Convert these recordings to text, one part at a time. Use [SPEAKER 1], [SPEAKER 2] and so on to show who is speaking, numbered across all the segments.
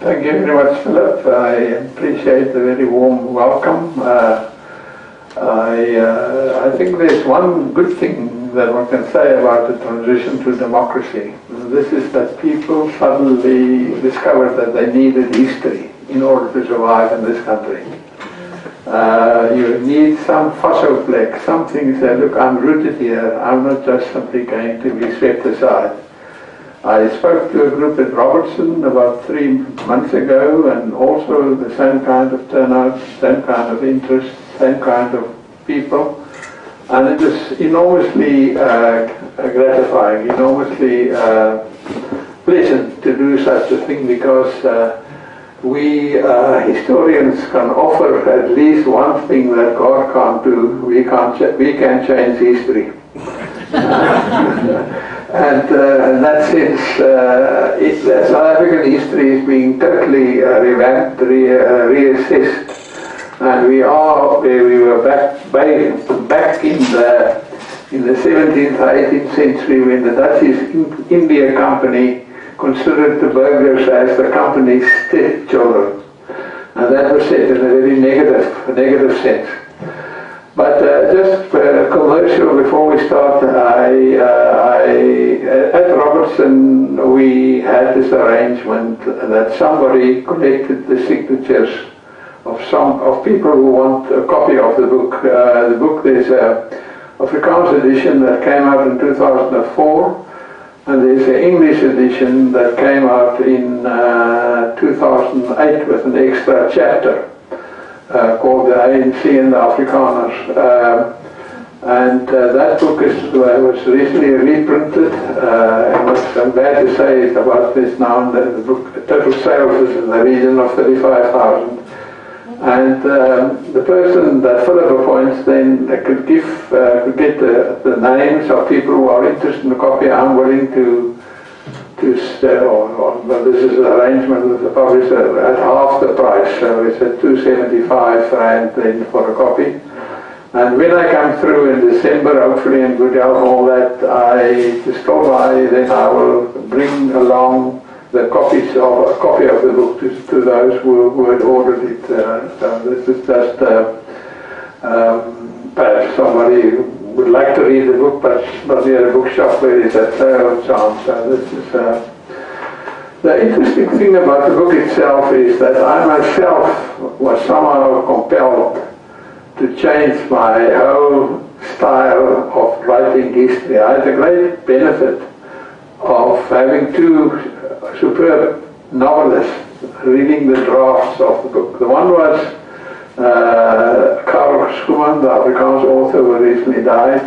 [SPEAKER 1] Thank you very much, Philip. I appreciate the very warm welcome. I think there's one good thing that one can say about the transition to democracy. This is that people suddenly discovered that they needed history in order to survive in this country. You need some fossoplex, something that, look, I'm rooted here, I'm not just simply going to be swept aside. I spoke to a group at Robertson about 3 months ago, and also the same kind of turnout, same kind of interest, same kind of people. And it was enormously gratifying, enormously pleasant to do such a thing, because we historians can offer at least one thing that God can't do. We can change history. And in that sense, South African history is being totally revamped, reassessed, and we are where we were back in the 17th, 18th century, when the Dutch East India Company considered the burghers as the company's stepchildren, and that was said in a very negative sense. But just commercial before we start, at Robertson we had this arrangement that somebody collected the signatures of people who want a copy of the book. The book, there's a Afrikaans edition that came out in 2004, and there's an English edition that came out in 2008 with an extra chapter. Called the ANC and the Afrikaners, and that book was recently reprinted. I'm glad to say it's about this now, and the book total sales is in the region of 35,000. And the person that Philip appoints then could get the names of people who are interested in the copy. I'm willing to sell, but this is an arrangement with the publisher at half the price, so it's at 275 rand then for a copy. And when I come through in December, hopefully in good health, all that, then I will bring along a copy of the book to those who had ordered it. This is just perhaps somebody would like to read the book, but not near a bookshop where it's at sale chance. So this is the interesting thing about the book itself is that I myself was somehow compelled to change my whole style of writing history. I had the great benefit of having two superb novelists reading the drafts of the book. The one was Karl Schoeman, the Afrikaans author who recently died,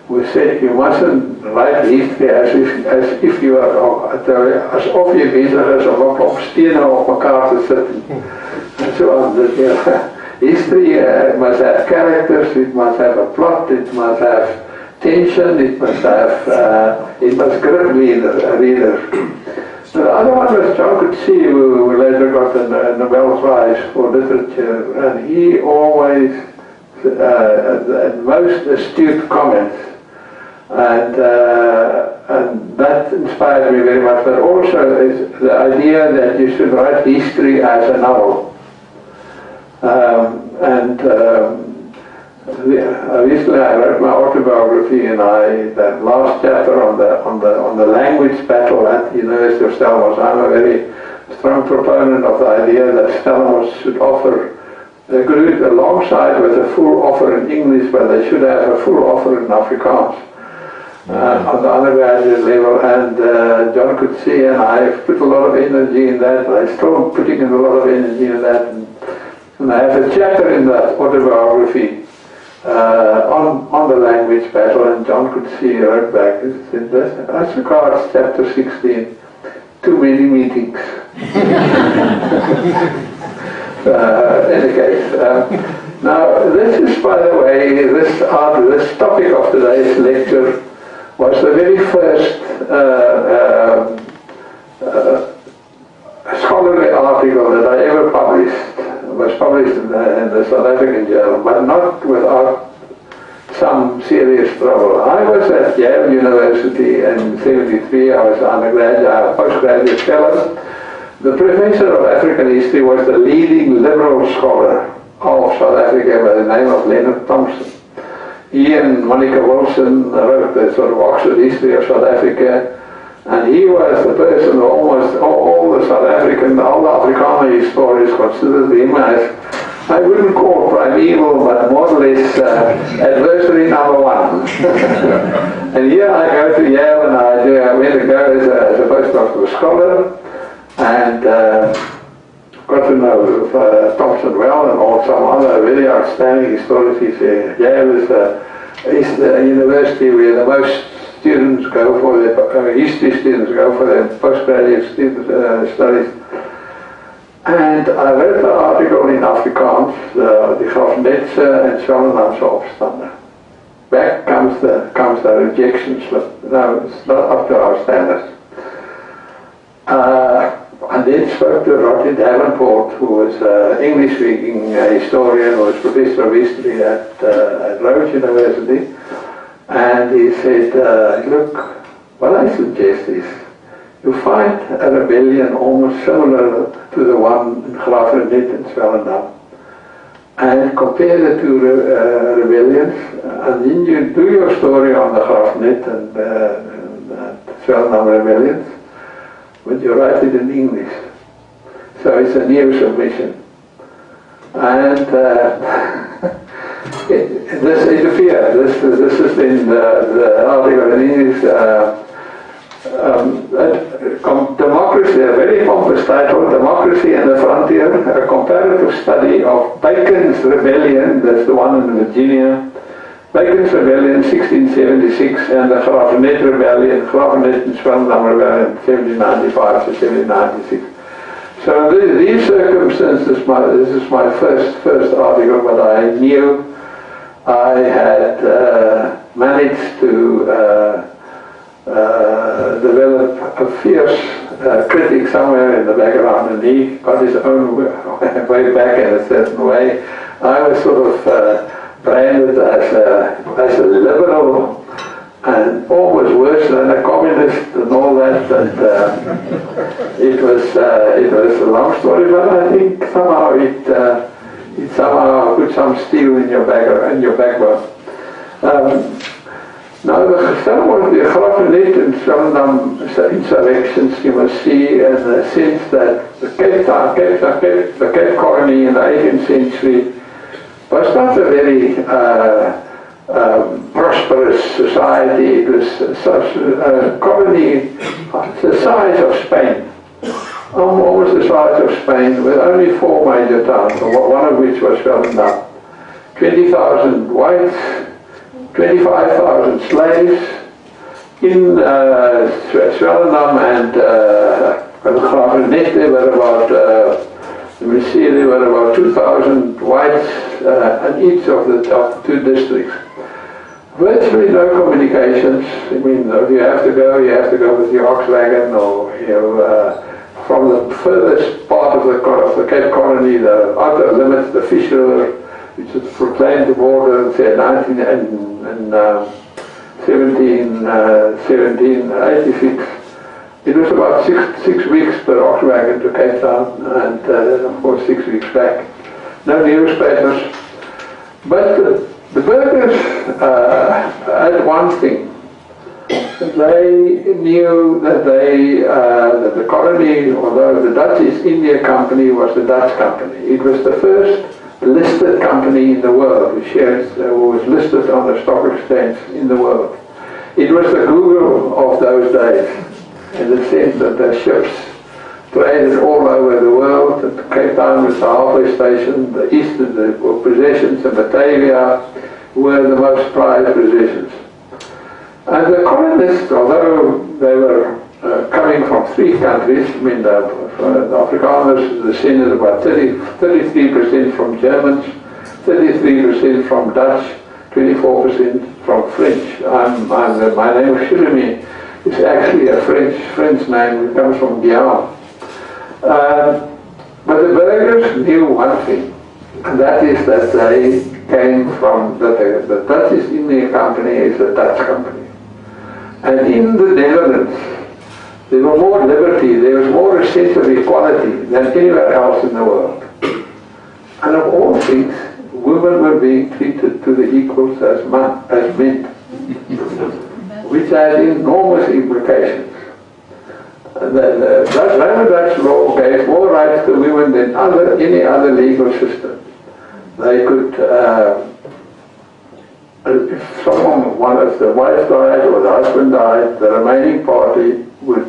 [SPEAKER 1] who said you mustn't write history as if you are asof jy besig is om op stene op mekaar te sit and so on. History must have characters, it must have a plot, it must have tension, it must grip a reader. The other one was John Coetzee, who later got the Nobel Prize for Literature, and he always had most astute comments, and that inspired me very much. But also is the idea that you should write history as a novel. Recently I wrote my autobiography, and that last chapter on the language battle at the University of Stellenbosch, I'm a very strong proponent of the idea that Stellenbosch should offer the group alongside with a full offer in English, but they should have a full offer in Afrikaans on the undergraduate level. And John Coetzee and I have put a lot of energy in that, and I'm still putting in a lot of energy in that. And I have a chapter in that autobiography on the language battle, and John Coetzee wrote back and said, as regards chapter 16, too many meetings. In any case, now this is, by the way, this topic of today's lecture was the very first scholarly article that I ever published. Was published in the South African Journal, but not without some serious trouble. I was at Yale University in '73. I was undergraduate, postgraduate fellow, The professor of African history was the leading liberal scholar of South Africa by the name of Leonard Thompson. He and Monica Wilson wrote the sort of Oxford history of South Africa, and he was the person who almost all the South African, all the Afrikaner historians considered him as, I wouldn't call primeval, but more or less adversary number one. And here I go to Yale, and I went to go as a postdoctoral scholar, and got to know Thompson well, and also some other very outstanding historians. Yale is the university where the most students go for their history students go for their postgraduate studies. And I read the article in Afrikaans, the Grafnetse and Swellendamse opstanden. Back comes the rejection slip. No, it's not up to our standards. I then spoke to Rodney Davenport, who was an English-speaking historian, who was professor of history at Rhodes University, and he said, look, what I suggest is you find a rebellion almost similar to the one in Grafnetse and Swellendam, and compare the two rebellions, and then you do your story on the Grafnetse and Swellendam rebellions, but you write it in English. So it's a new submission. And this interferes. This is in the article in English. Democracy, a very pompous title, Democracy and the Frontier, a comparative study of Bacon's Rebellion, that's the one in Virginia, Bacon's Rebellion 1676, and the Grafnetse Rebellion, Grafnetse and Swellendam Rebellion 1795 to 1796. So these circumstances, this is my first article, but I knew I had managed to develop a fierce critic somewhere in the background, and he got his own way back in a certain way. I was sort of branded as a liberal and almost worse than a communist and all that. And it was a long story, but I think somehow it somehow put some steel in your backbone. Now the Grafnetse and Swellendam insurrections you must see in the sense that the Cape Colony in the 18th century was not a very prosperous society. It was such a colony the size of Spain, almost the size of Spain, with only 4 major towns, one of which was Swellendam. 20,000 whites, 25,000 slaves. In Swellendam and Grafnetse there were about there were about 2,000 whites in each of the top 2 districts. Virtually no communications. I mean, if you have to go with your ox wagon, or from the furthest part of the Cape Colony, the outer limits, the Fish River, which was proclaimed the border in 1786. It was about six weeks per ox wagon to Cape Town, and of course 6 weeks back. No newspapers. But the burghers had one thing. They knew that that the colony, although the Dutch East India Company was the Dutch company, it was the first listed company in the world, which was listed on the stock exchange in the world. It was the Google of those days, in the sense that the ships traded all over the world. And Cape Town was the halfway station. The eastern possessions of Batavia were the most prized possessions. And the colonists, although they were coming from 3 countries, I mean the Afrikaners descended about 33% from Germans, 33% from Dutch, 24% from French. My name is Giliomee. It's actually a French name. It comes from Giliomee. But the burghers knew one thing, and that is that they came from the Dutch East India Company is a Dutch company, and in the Netherlands There was more liberty, there was more a sense of equality than anywhere else in the world. And of all things, women were being treated to the equals as men, which had enormous implications. The Dutch law gave more rights to women than any other legal system. They could, if if the wife died or the husband died, the remaining party would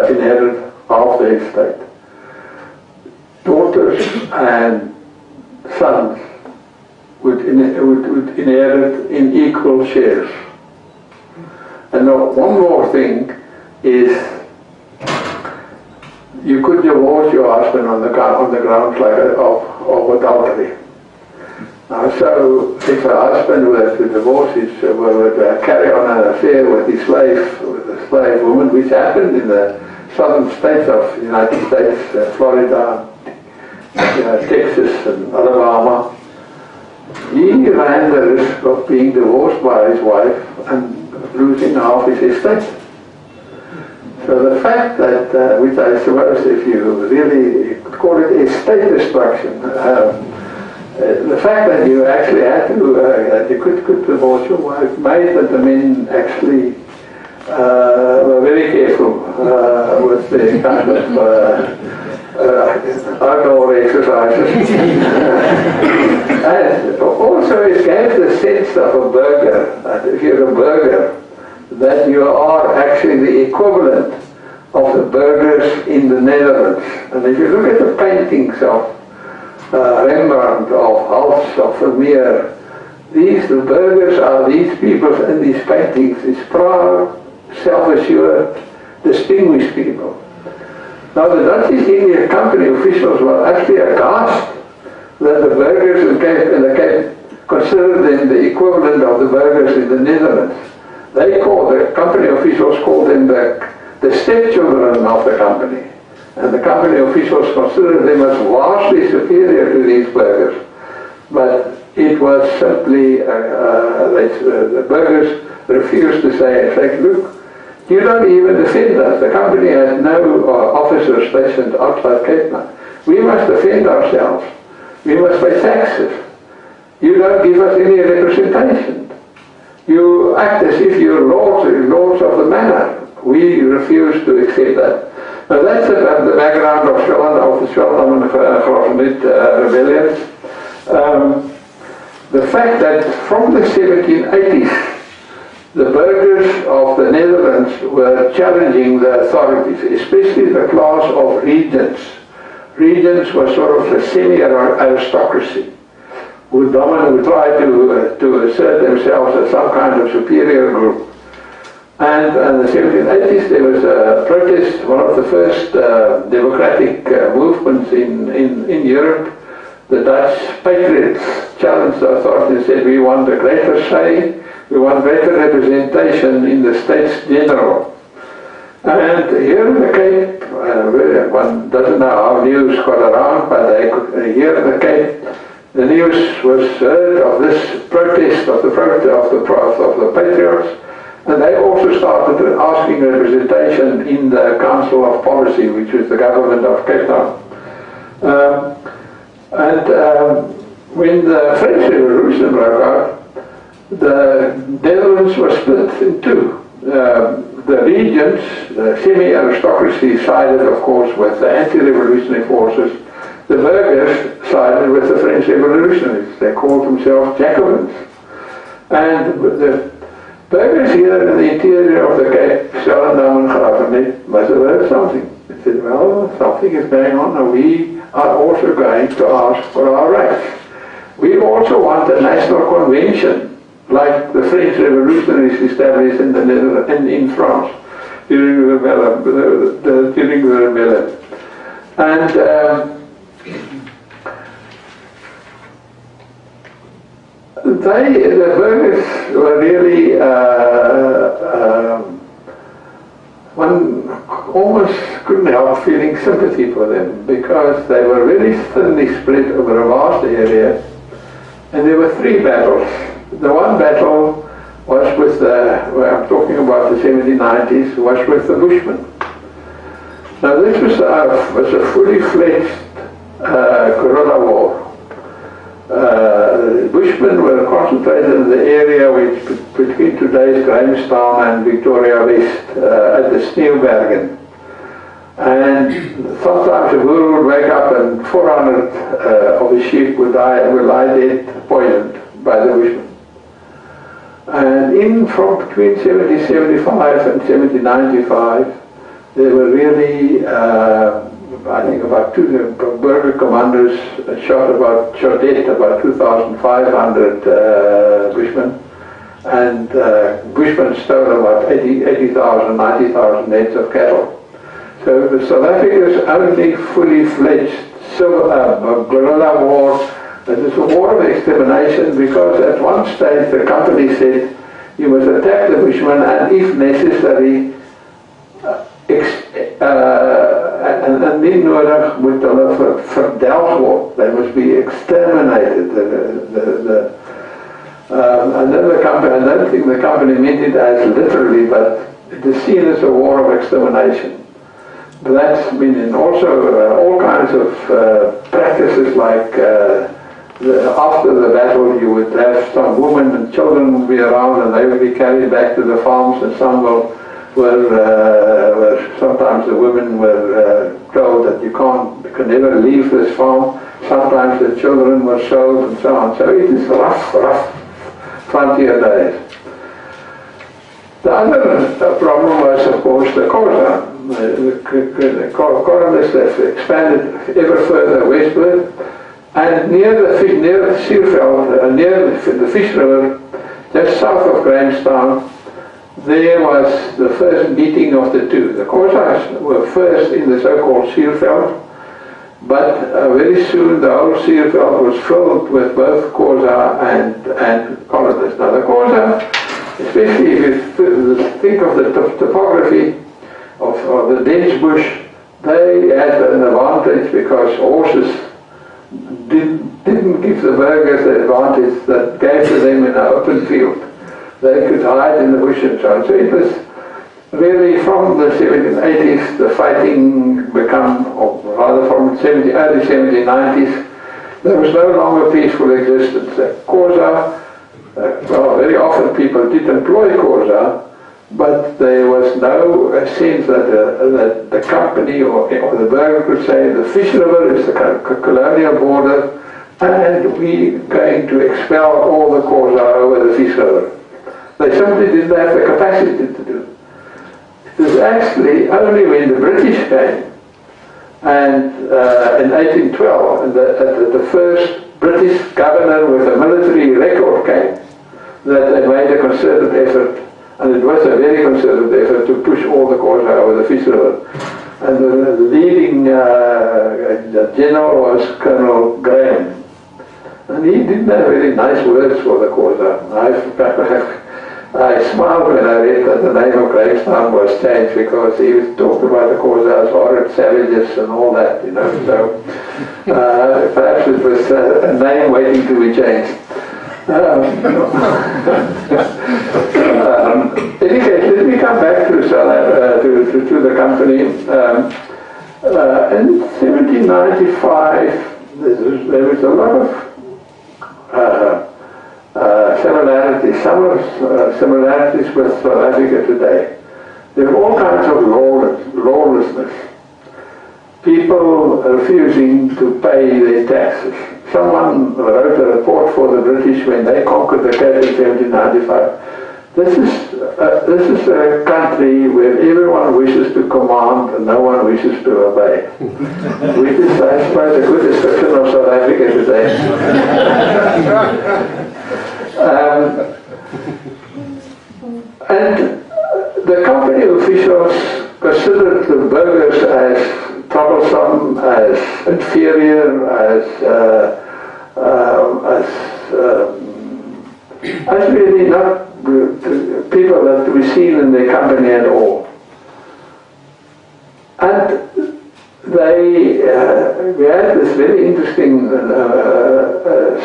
[SPEAKER 1] inherit half the estate. Daughters and sons would inherit in equal shares. And now one more thing is, you could divorce your husband on the grounds of adultery. So if a husband were to divorce were to carry on an affair with a slave woman, which happened in the southern states of the United States, Florida, Texas and Alabama, he ran the risk of being divorced by his wife and losing half his estate. So the fact that, which I suppose if you really could call it estate destruction, the fact that you actually had to, you could divorce your wife, made that the men actually were very careful with their kind of outdoor exercises. And also it gave the sense of a burgher, that if you're a burgher, that you are actually the equivalent of the burghers in the Netherlands. And if you look at the paintings of Rembrandt, of Hals, of Vermeer, the burghers are these people in these paintings, these proud, self-assured, distinguished people. Now the Dutch East India Company officials were actually aghast that the burghers in the Cape considered them the equivalent of the burghers in the Netherlands. The company officials called them the stepchildren of the company. And the company officials considered them as vastly superior to these burghers. But it was simply, the burghers refused to say, look, you don't even defend us. The company has no officers stationed outside Cape Town. We must defend ourselves. We must pay taxes. You don't give us any representation. You act as if you're lords of the manor. We refuse to accept that. Now that's the background of the Swellendam and Grosvenor rebellions. The fact that from the 1780s, the burghers of the Netherlands were challenging the authorities, especially the class of regents. Regents were sort of a semi-aristocracy who tried to assert themselves as some kind of superior group. And in the 1780s there was a protest, one of the first democratic movements in Europe. The Dutch patriots challenged the authorities and said, we want a greater say, we want greater representation in the States General. And here in the Cape, one doesn't know how news got around, but here in the Cape, the news was heard of this protest of the patriots, and they also started asking representation in the Council of Policy, which was the government of Cape Town. When the French Revolution broke out, the Netherlands was split in two. The regents, the semi-aristocracy, sided, of course, with the anti-revolutionary forces. The burghers sided with the French revolutionaries. They called themselves Jacobins. And the burghers here in the interior of the Cape, Swellendam and Grosvenor, must have heard something. They said, well, something is going on, and we are also going to ask for our rights. We also want a national convention, like the French revolutionaries established in the Netherlands and in France during the rebellion. And the burghers were really, one almost couldn't help feeling sympathy for them, because they were really thinly spread over a vast area, and there were three battles. The one battle was with I'm talking about the 1790s, was with the Bushmen. Now this was a fully fledged guerrilla war. Bushmen were concentrated in the area which between today's Grahamstown and Victoria West at the Sneeuwbergen. And sometimes a bull would wake up and 400 of his sheep would lie dead, poisoned by the Bushmen. And from between 1775 and 1795, there were really, I think about two burger commanders shot dead about 2,500 Bushmen, and Bushmen stole about 80,000, 90,000 heads of cattle. So the South Africa's only fully fledged guerrilla war. It was a war of extermination, because at one stage the company said you must attack the Bushmen and if necessary en nie nodig moet hulle verdelg word. They must be exterminated. Another company, I don't think the company meant it as literally, but it is seen as a war of extermination. But that's been in also all kinds of practices, like after the battle you would have some women and children would be around and they would be carried back to the farms, and some were sometimes the women were told that you can never leave this farm. Sometimes the children were sold and so on. So it is rough frontier days. The other problem was, of course, the Xhosa. The colonists have expanded ever further westward, and near the Seerveld, near the Fish River, just south of Grahamstown, there was the first meeting of the two. The Xhosas were first in the so-called Seerveld, but very soon the whole Seerveld was filled with both Xhosa and colonists. Now the Xhosa, especially if you think of the topography of the dense bush, they had an advantage because horses didn't give the burghers the advantage that gave to them in an open field. They could hide in the bush and so on. So it was really from the 1780s the fighting became, or rather from the early 1790s, there was no longer peaceful existence. Xhosa, well, very often people did employ Xhosa, but there was no sense that the company or the burgher could say the Fish River is the colonial border and we're going to expel all the Xhosa over the Fish River. They simply didn't have the capacity to do it. It was actually only when the British came, and in 1812, and the first British governor with a military record came, that they made a concerted effort, and it was a very concerted effort to push all the Xhosa over the Fish River. And the leading general was Colonel Graham, and he didn't have very nice words for the Xhosa. I smiled when I read that the name of Grahamstown was changed, because he was talking about the Xhosa as horrid savages and all that, you know. So perhaps it was a name waiting to be changed. In any case, let me come back to the company. In 1795, there was a lot of similarities, some similarities with South Africa today. There were all kinds of lawlessness. People refusing to pay their taxes. Someone wrote a report for the British when they conquered the Cape in 1795. This is a country where everyone wishes to command and no one wishes to obey. Which is, I suppose, a good description of South Africa today. And the company officials considered the burghers as troublesome, as inferior, as really not people that to be seen in their company at all. And we had this very interesting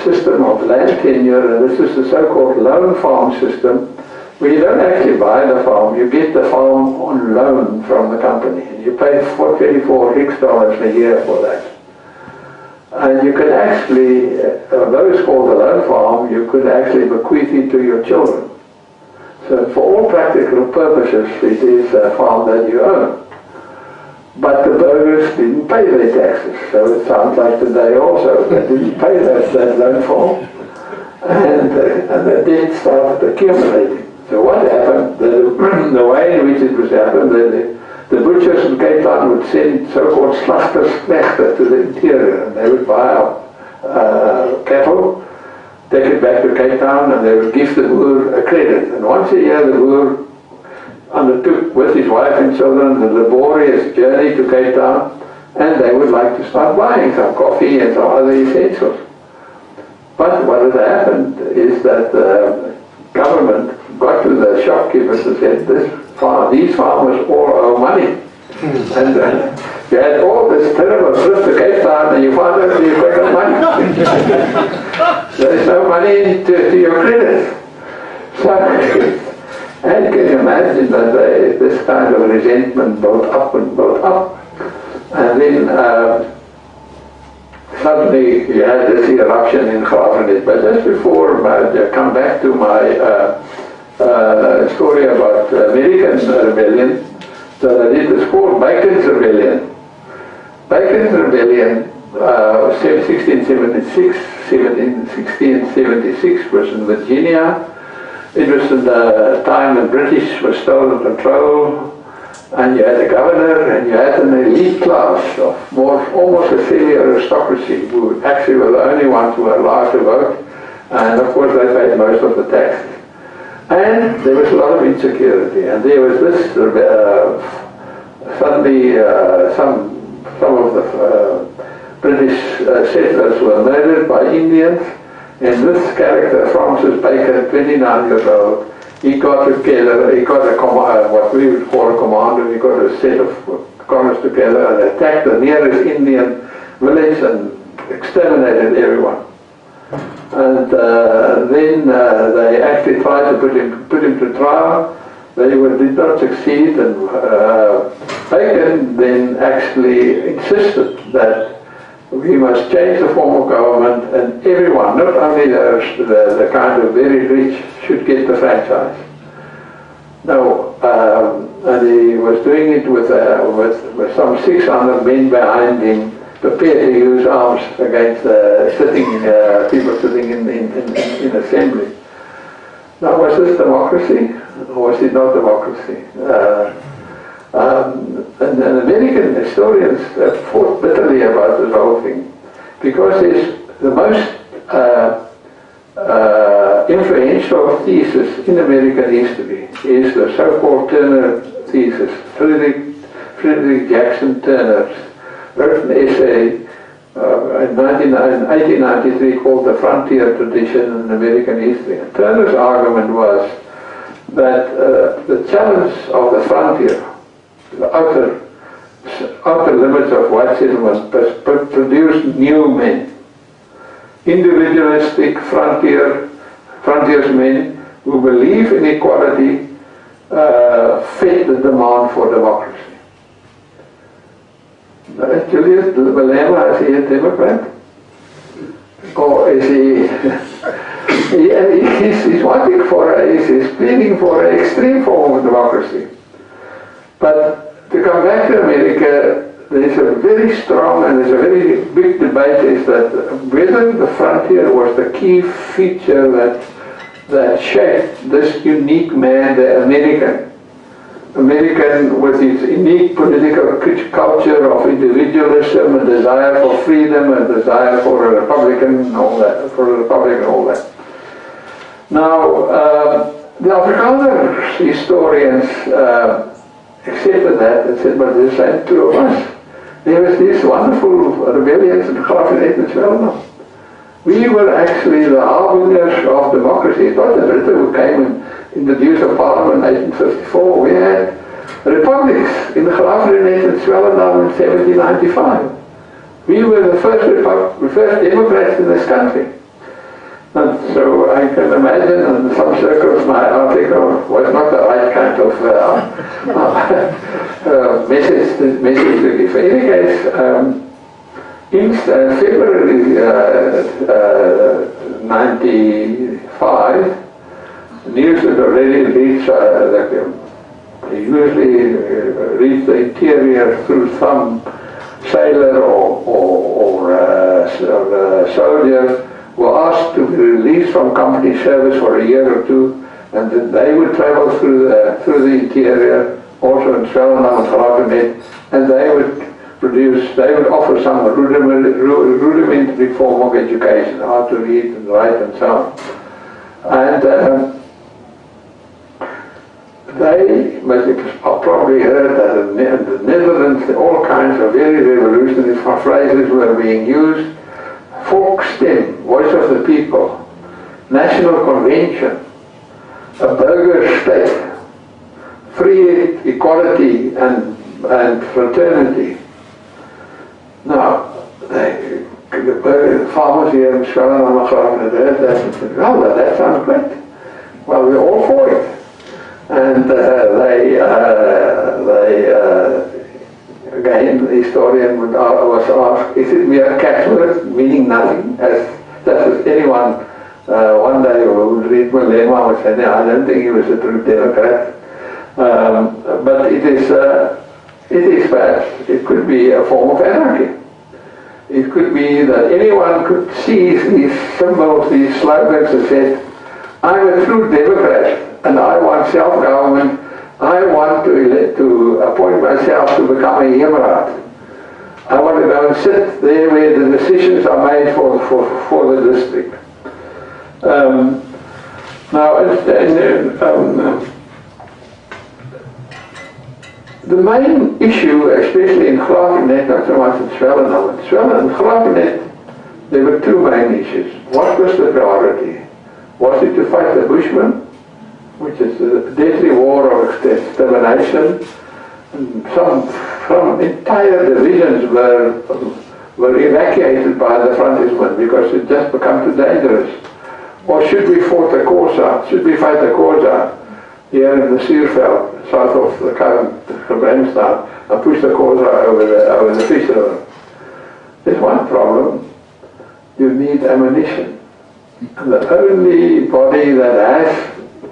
[SPEAKER 1] system of land tenure, and this is the so-called loan farm system. Well, you don't actually buy the farm, you get the farm on loan from the company. And you pay $24 a year for that. And you could actually, although it's called a loan farm, you could actually bequeath it to your children. So for all practical purposes, it is a farm that you own. But the burghers didn't pay their taxes, so it sounds like today also, they didn't pay that loan farm. And the debt started accumulating. So what happened, the way in which it was happened, the butchers in Cape Town would send so-called slachtersknechten to the interior, and they would buy up cattle, take it back to Cape Town, and they would give the boer a credit. And once a year the boer undertook with his wife and children the laborious journey to Cape Town, and they would like to start buying some coffee and some other essentials. But what had happened is that the government got to the shopkeepers and said, these farmers all owe money. And you had all this terrible trip to Cape Town and you found out you've got no money. There's no money to your credit. So, and you can imagine that this kind of resentment built up and built up. And then suddenly you had this eruption in Graafrenet. But just before I come back to my story about American rebellion, so that it was called Bacon's Rebellion. Bacon's Rebellion, 1676 was in Virginia. It was in the time when British were still in control, and you had a governor and you had an elite class of almost a semi-aristocracy who actually were the only ones who were allowed to vote, and of course they paid most of the taxes. And there was a lot of insecurity, and there was this, suddenly some of the British settlers were murdered by Indians, and this character, Francis Bacon, 29 years old, he got together, he got what we would call a commander, he got a set of comrades together and attacked the nearest Indian village and exterminated everyone. And then they actually tried to put him to trial. They did not succeed, and Bacon then actually insisted that we must change the form of government, and everyone, not only the kind of very rich, should get the franchise. Now, and he was doing it with some 600 men behind him, prepared to use arms against people sitting in assembly. Now, was this democracy, or was it not democracy? And American historians have fought bitterly about this whole thing, because it's the most influential thesis in American history is the so-called Turner thesis. Frederick Jackson Turner wrote an essay in 1893 called The Frontier Tradition in American History. And Turner's argument was that the challenge of the frontier, the outer limits of white settlement, produced new men, individualistic frontiersmen who believe in equality, fed the demand for democracy. Julius Malema, is he a Democrat? Or is he... he's wanting he's pleading for an extreme form of democracy. But to come back to America, there's a very strong and there's a very big debate is that whether the frontier was the key feature that shaped this unique man, the American with his unique political culture of individualism and desire for freedom and desire for a republic and all that. Now, the Afrikaner historians accepted that and said, but there's the same true of us. There was these wonderful rebellions in Graafrenet and Swellendam. We were actually the harbingers of democracy. It was the Britain who came and introduced a parliament in 1854. We had republics in Graafrenet and Swellendam in 1795. We were the first Democrats in this country. And so I can imagine in some circles my article was not the right kind of message to give. In any case, in February 95, news had already reached they usually reach the interior through some sailor or soldier were asked to be released from company service for a year or two, and then they would travel through the interior, also in Swellendam and Giliomee, and they would offer some rudimentary form of education, how to read and write and so on. And they must have probably heard that in the Netherlands all kinds of very revolutionary phrases were being used. Volkstem, voice of the people, national convention, a burger state, free equality and fraternity. Now, the farmers here in Swellendam had heard that and said, well, that sounds great. Well, we're all for it. And again, the historian was asked, is it mere catchword, meaning nothing? As anyone one day who would read Malema would say, no, I don't think he was a true Democrat. But it is perhaps, it could be a form of anarchy. It could be that anyone could seize these symbols, these slogans and say, I'm a true Democrat and I want self-government. I want to appoint myself to become a Heerraad. I want to go and sit there where the decisions are made for the district. The main issue, especially in Giliomee, not so much in Swellendam. In Giliomee, there were two main issues. What was the priority? Was it to fight the Bushmen, which is a deadly war of extermination? Some entire divisions were evacuated by the frontiersmen because it just became too dangerous. Or should we fight the Xhosa here in the Suurveld, south of the current Brandstown, and push the Xhosa over the Fish River? There's one problem. You need ammunition. And the only body that has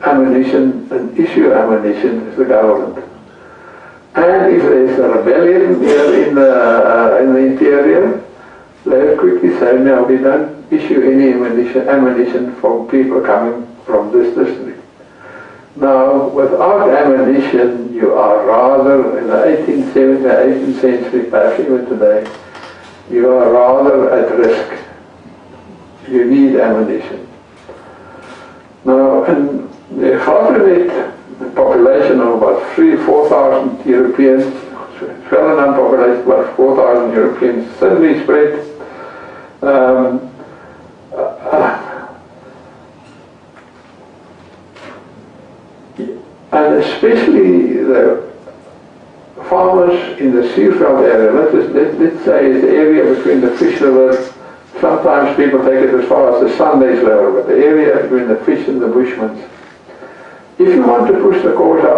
[SPEAKER 1] ammunition and issue ammunition is the government. And if there is a rebellion here in the interior, they will quickly say, no, we don't issue any ammunition for people coming from this district. Now, without ammunition, you are rather, in the 18th century, perhaps even today, you are rather at risk. You need ammunition. Now, in the Giliomee population of about 4,000 Europeans, Swellendam population about 4,000 Europeans, thinly spread. And especially the farmers in the Suurveld area, let's say it's the area between the Fish River. Sometimes people take it as far as the Sundays River, but the area between the Fish and the Bushmans. If you want to push the Xhosa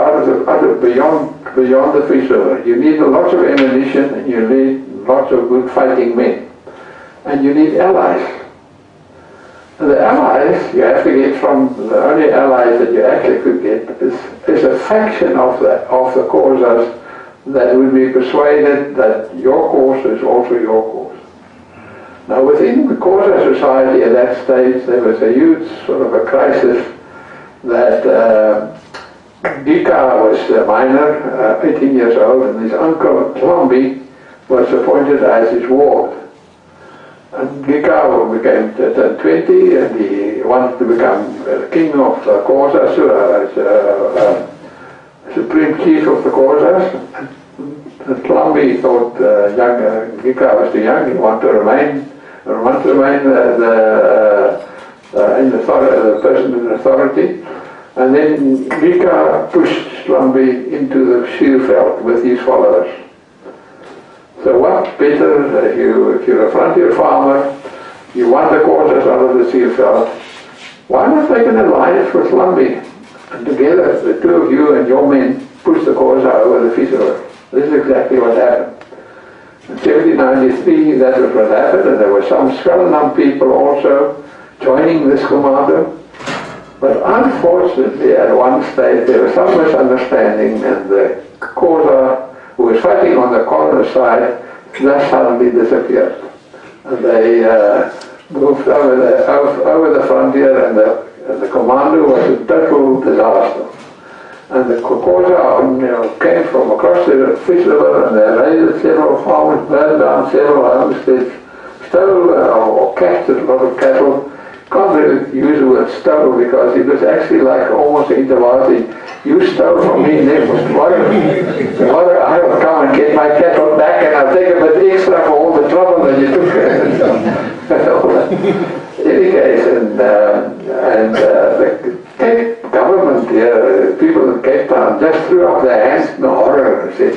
[SPEAKER 1] out of beyond the Fish River, you need lots of ammunition and you need lots of good fighting men. And you need allies. And the allies you have to get from, the only allies that you actually could get is a faction of the Xhosas that would be persuaded that your cause is also your cause. Now within the Xhosa society at that stage there was a huge sort of a crisis that Gika was a minor, 18 years old, and his uncle Tlombi was appointed as his ward. And Gika became 20 and he wanted to become king of the Xhosa, supreme chief of the Xhosas. And Tlombi thought Gika was too young, he wanted to remain the person in authority. And then Gika pushed Tlombi into the Suurveld with his followers. So what better if you're a frontier farmer, you want the Xhosas out of the Suurveld, why not make an alliance with Lumbee? And together, the two of you and your men push the Xhosa over the Fish River. This is exactly what happened. In 1793, that was what happened, and there were some Swellendam people also joining this commando. But unfortunately, at one stage, there was some misunderstanding, and the Xhosa, who was fighting on the colonist side, just suddenly disappeared. And they moved over the frontier, and the commando was a total disaster. And the Xhosa came from across the Fish River, and they raided several farms, burned down several homesteads, stole or captured a lot of cattle. Can't really use the word stole because it was actually like almost interlocking. You stole from me, next tomorrow I will come and get my cattle back, and I'll take a bit extra for all the trouble that you took. In any case, the Cape government here, people in Cape Town, just threw up their hands in horror and said,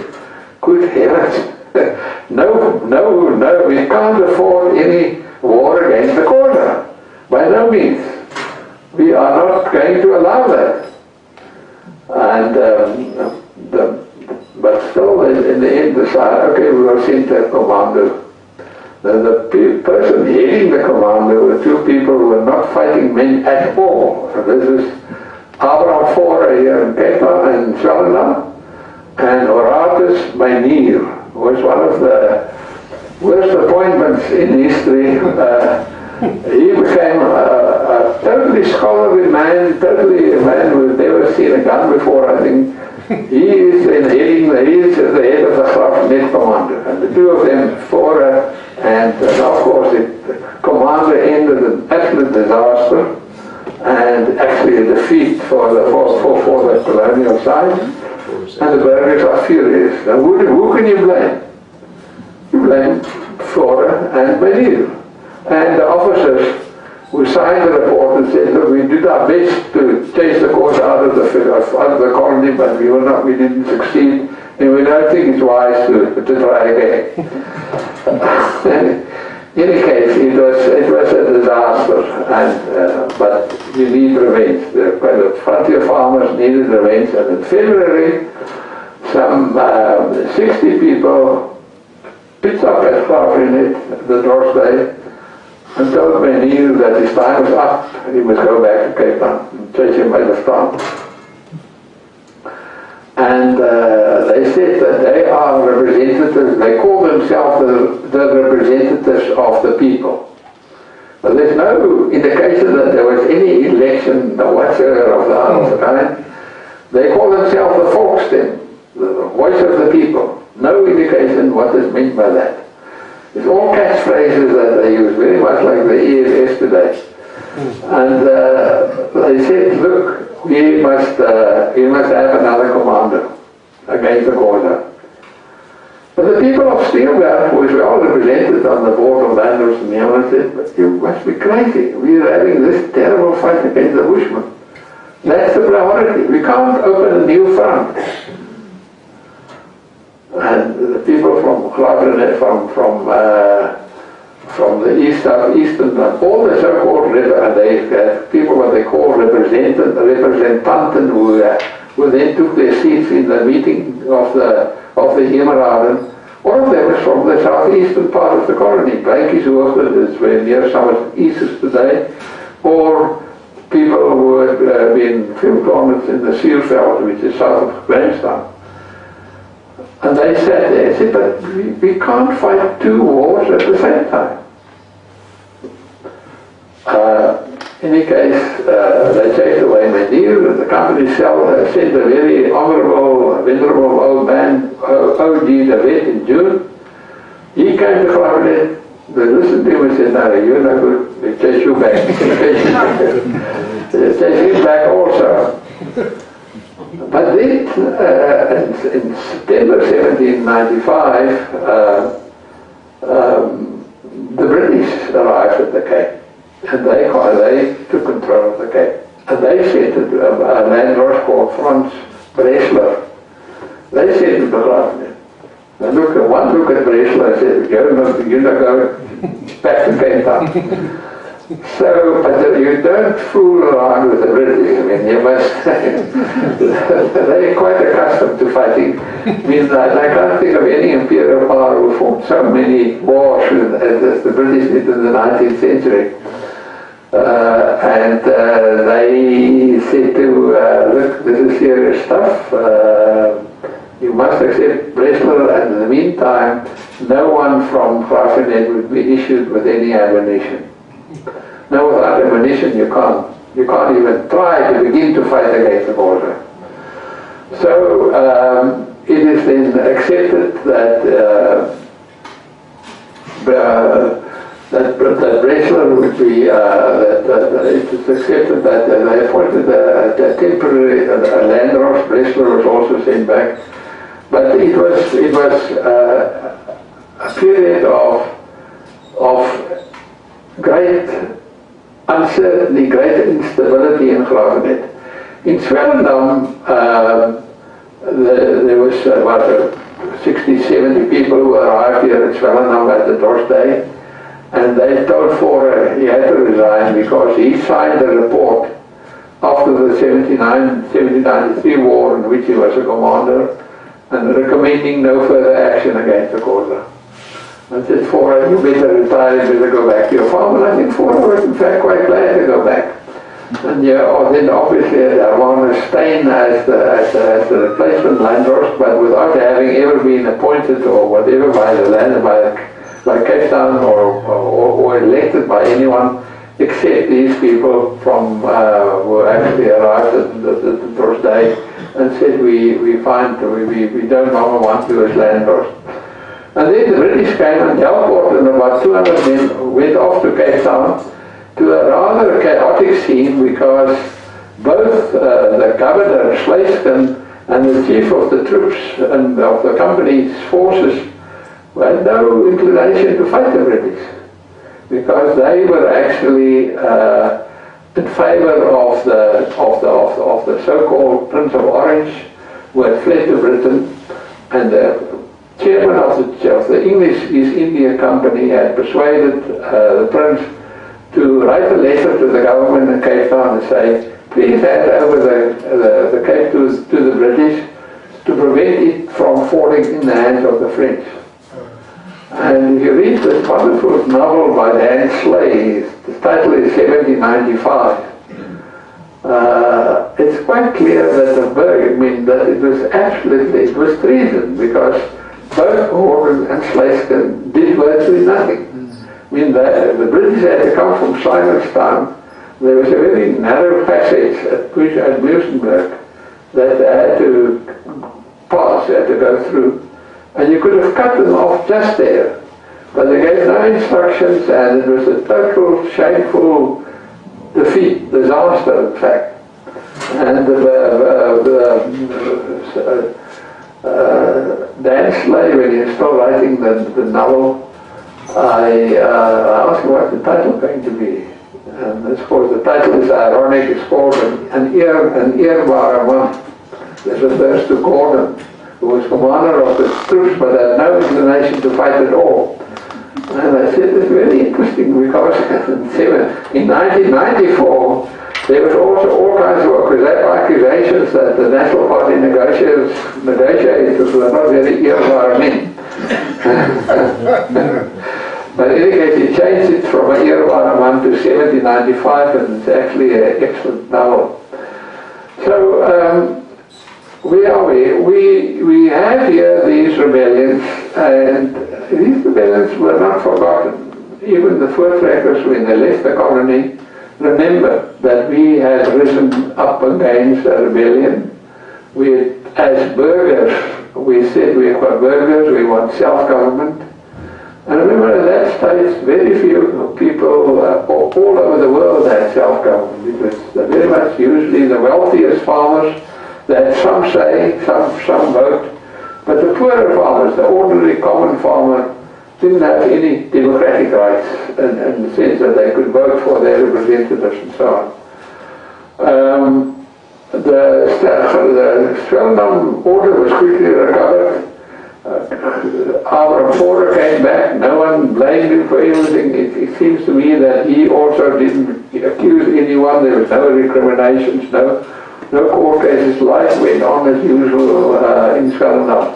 [SPEAKER 1] good heavens, no, we can't afford any war against the Xhosa. By no means. We are not going to allow that. And but still, in the end, decided, okay, we will send that commando. The person heading the commando were two people who were not fighting men at all. So this is Abraham Fore here in Cape Town and Swellendam, and Horatus Meunier was one of the worst appointments in history. He became a totally scholarly man, totally a man who had never seen a gun before, I think. He is the head of the Graf-Net Commando, and the two of them, Fore and of course the commander ended an absolute disaster and actually a defeat for the colonial side, and the burghers are furious. Now who can you blame? You blame Fore and Meunier. And the officers who signed the report and said, look, we did our best to chase the Xhosa out of the colony, but we didn't succeed, and we don't think it's wise to try again. In any case, it was a disaster, and but you need revenge. The frontier farmers needed revenge, and in February, some 60 people picked up at Graf-Net the doorstay, and told Meunier that his time was up, he must go back to Cape Town and chase him by the storm. And they said that they are representatives, they call themselves the representatives of the people. But there's no indication that there was any election whatsoever of the kind. They call themselves the Volkstem, the voice of the people. No indication what is meant by that. It's all catchphrases that they use, very much like the EFS today. And they said, look, we must have another commando against the Xhosa. But the people of Steelberg, who is well represented on the board of landlords and Newlands, said, but you must be crazy. We are having this terrible fight against the Bushmen. That's the priority. We can't open a new front. And the people from Graf-Net, from the eastern, all the so-called and they had people what they call representanten, who then took their seats in the meeting of the Hemeraden. All of them was from the southeastern part of the colony. Blyntjieshoogte is where near some east is today, or people who had been field garments in the Seelveld, which is south of Grahamstown. And they sat there and said, but we can't fight two wars at the same time. In any case, they chased away Meunier, and the company sent a very honorable, venerable old man, O.G. de Wet, in June. He came to Graf-Net, they listened to him and said, no, you're no good, we chase you back. They chased him back also. But then, in September 1795, the British arrived at the Cape, and they took control of the Cape. And they said to a landlord called Franz Bresler, they said to the Graf-Net, one look at Bresler and said, you not go back to Cape Town. So, but you don't fool around with the British. I mean, you must. They're quite accustomed to fighting. I mean, I can't think of any imperial power who fought so many wars as the British did in the 19th century. And they said to, look, this is serious stuff. You must accept Breslau, and in the meantime, no one from Grafenet would be issued with any ammunition. Now, without ammunition, you can't even try to begin to fight against the border. So it is then accepted that that Breslau would be that it is accepted that they appointed a temporary Landros. Breslau was also sent back, but it was a period of great uncertainty, great instability in Grafenet. In Swellendam, there was about 60, 70 people who arrived here at Swellendam at the Thursday, and they told Forer he had to resign because he signed a report after the 1793 war in which he was a commander, and recommending no further action against the Xhosa. I said, Forer, you better retire, you better go back to your farm. And I think Forer was in fact quite glad to go back. And then obviously Armand Stein as the replacement Landros, but without having ever been appointed or whatever by the land, by Cape Town or elected by anyone except these people from who actually arrived at the first day and said we don't longer want you as Landros. And then the British came and Delport and about 200 men went off to Cape Town to a rather chaotic scene because both the governor, Sluiskin, and the chief of the troops and of the company's forces had no inclination to fight the British because they were actually in favor of the so-called Prince of Orange who had fled to Britain, and the chairman of the English East India Company had persuaded the Prince to write a letter to the government in Cape Town and say, please hand over the Cape to the British to prevent it from falling in the hands of the French. And if you read this wonderful novel by Dan Slay, the title is 1795, it's quite clear that that it was treason because both Gordon and Sluiskin did virtually nothing. I mean, the British had to come from Simonstown. There was a very narrow passage at Muizenberg that they had to pass, they had to go through. And you could have cut them off just there. But they gave no instructions, and it was a total shameful defeat, disaster in fact. And Dan Slay, when he was still writing the novel, I asked him what the title was going to be. And of course the title is ironic, it's called An Eerbare Man. This refers to Gordon, who was commander of the troops but had no inclination to fight at all. And I said it's very interesting because in 1994 there was also all kinds of accusations that the National Party negotiators were not very eerbare men. But in any case, he changed it from an eerbare man to 1795, and it's actually an excellent novel. So, where are we? We have here these rebellions, and these rebellions were not forgotten. Even the Voortrekkers, when they left the colony, remember that we had risen up against a rebellion. We, as burghers, we said we were burghers, we want self-government. And remember at that stage, very few people all over the world had self-government. It was very much usually the wealthiest farmers that some say, some vote, but the poorer farmers, the ordinary common farmer, didn't have any democratic rights in the sense that they could vote for their representatives and so on. The Swellendam order was quickly recovered. Our reporter came back, no one blamed him for everything. It seems to me that he also didn't accuse anyone. There was no recriminations, no court cases. Life went on as usual in Swellendam.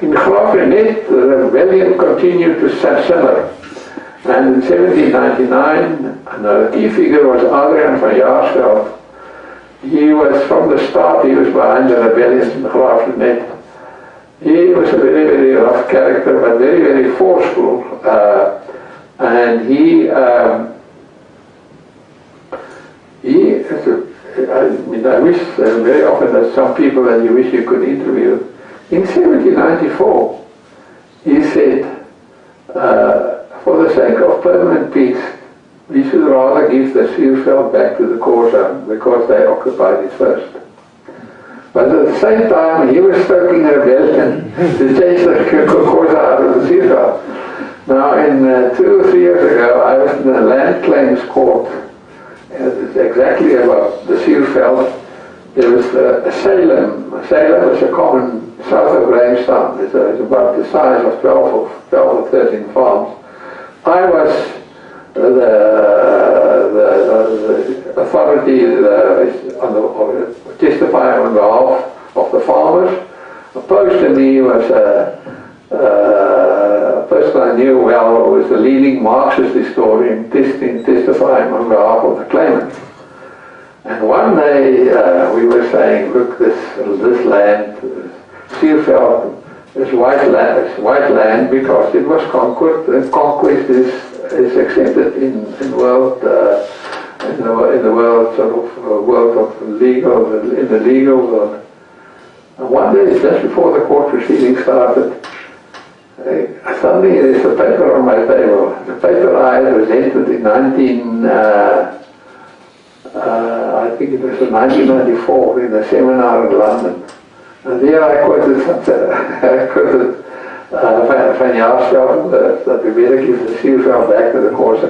[SPEAKER 1] In Giliomee, the rebellion continued to simmer. And in 1799, the key figure was Adrian van Jaarsveld. He was, from the start, he was behind the rebellions in Giliomee. He was a very, very rough character, but very, very forceful. And he I wish very often that some people that you wish you could interview. In 1794, he said, for the sake of permanent peace, we should rather give the Seerveld back to the Xhosa because they occupied it first. But at the same time, he was stoking a rebellion to chase the Xhosa out of the Seerveld. Now, in 2 or 3 years ago, I was in the land claims court. It's exactly about the Seerveld. There was Salem. Salem is a common south of Grahamstown. It's about the size of 12 or 13 farms. I was the authority testifying on behalf of the farmers. Opposed to me was a person I knew well, who was the leading Marxist historian, testifying on behalf of the claimants. And one day we were saying, look, this land, Seerveld, is white land because it was conquered, and conquest is accepted in the world sort of world of legal, in the legal world. And one day, just before the court proceedings started, suddenly there's a paper on my table. The paper I had presented in I think it was in 1994 in a seminar in London. And there I quoted Van Jaarsveld that we better give the Seerveld back to the Xhosa.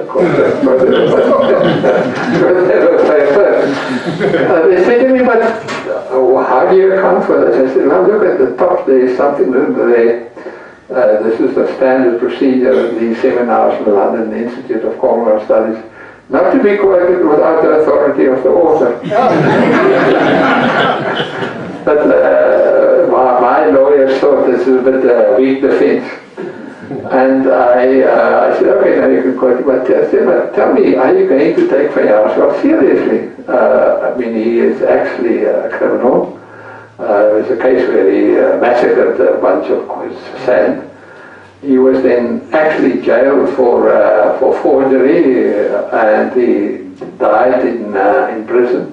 [SPEAKER 1] They said to me, but how do you account for this? I said, well, look at the top, there is something written there. This is the standard procedure of these seminars in London, the Institute of Colonial Studies. Not to be quoted without the authority of the author. But my lawyers thought this was a bit weak defense. And I said, okay, now you can quote it, but tell me, are you going to take Van Jaarsveld seriously? I mean, he is actually a criminal. There's a case where he massacred a bunch of sand. He was then actually jailed for forgery, and he died in prison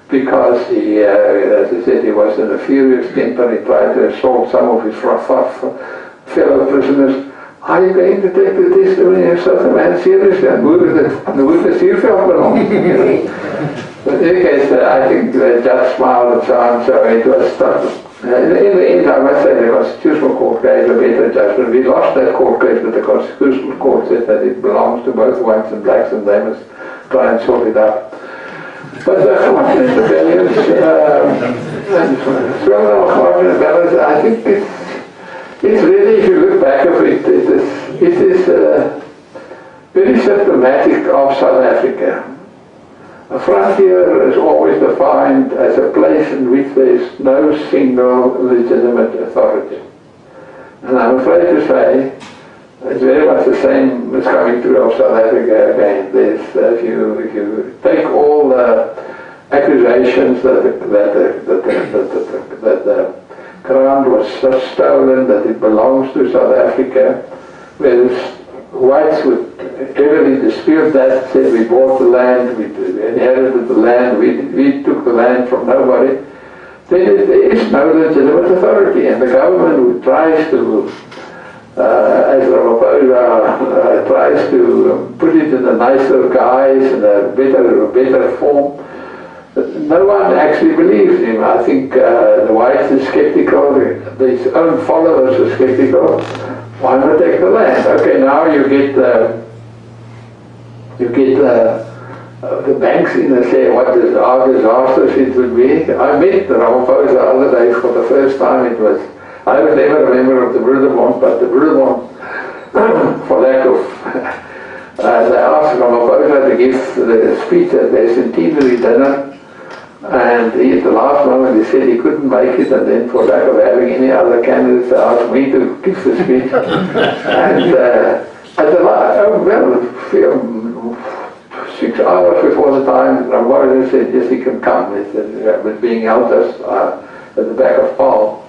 [SPEAKER 1] because he, as I said, he was in a furious temper. He tried to assault some of his fellow prisoners. Are you going to take the testimony of such a man seriously and move the Seerveld along? But in any case, I think the judge smiled and so on, so it was tough. In the end, I must say, the Constitutional Court gave a better judgment. We lost that court case, but the Constitutional Court said that it belongs to both whites and blacks, and they must try and sort it out. But the Giliomee rebellions, and Swellendam rebellions, I think it's really, if you look back of it, it is very symptomatic of South Africa. A frontier is always defined as a place in which there is no single legitimate authority. And I'm afraid to say, it's very much the same as coming through of South Africa again. There's, if you take all the accusations that the ground was stolen, that it belongs to South Africa, whereas whites would heavily dispute that, said we bought the land, we inherited the land, we took the land from nobody. There is no legitimate authority, and the government who tries to, as Ramaphosa tries to put it in a nicer guise, in a better form, no one actually believes him. I think the whites are skeptical, his own followers are skeptical. Why not take the land? Okay, now you get the banks in and say what how disastrous it would be. I met Ramaphosa the other day for the first time. I was never a member of the Broederbond, but the Broederbond for lack of, they asked Ramaphosa to give the speech at their centenary dinner, and he, at the last moment he said he couldn't make it, and then for lack of having any other candidates, they asked me to give the speech. And at the last, 6 hours before the time, Ramaphosa said, yes, he can come. He said, it was being held at the back of Paul.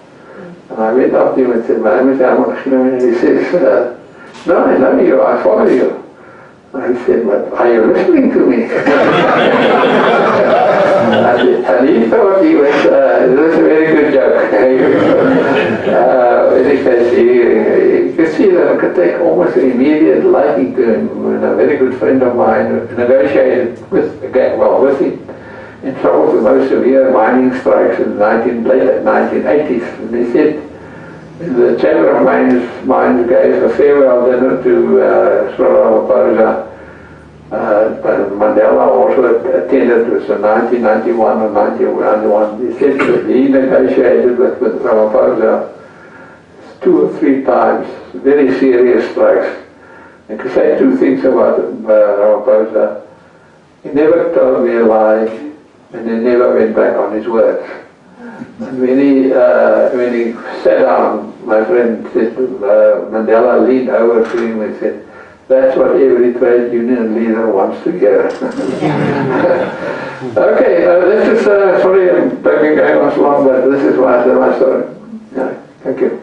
[SPEAKER 1] And I went up to him and said, my name is Herman Giliomee. And he says, no, I know you, I follow you. And he said, but are you listening to me? And he thought he was, this is a very good joke. In any case, you could see that I could take almost an immediate liking to him. And a very good friend of mine negotiated with him in trouble with most severe mining strikes in the late 1980s. And he said, the Chamber of Mines gave a farewell dinner to Swellendam. Mandela also attended. It was in 1991 or 1991. He said that he negotiated with Ramaphosa 2 or 3 times, very serious strikes. And to say 2 things about Ramaphosa, he never told me a lie, and he never went back on his words. And when he sat down, my friend said, Mandela leaned over to him and said, that's what every trade union leader wants to hear. Okay, this is, sorry I'm going on so long, but this is my story. Yeah, thank you.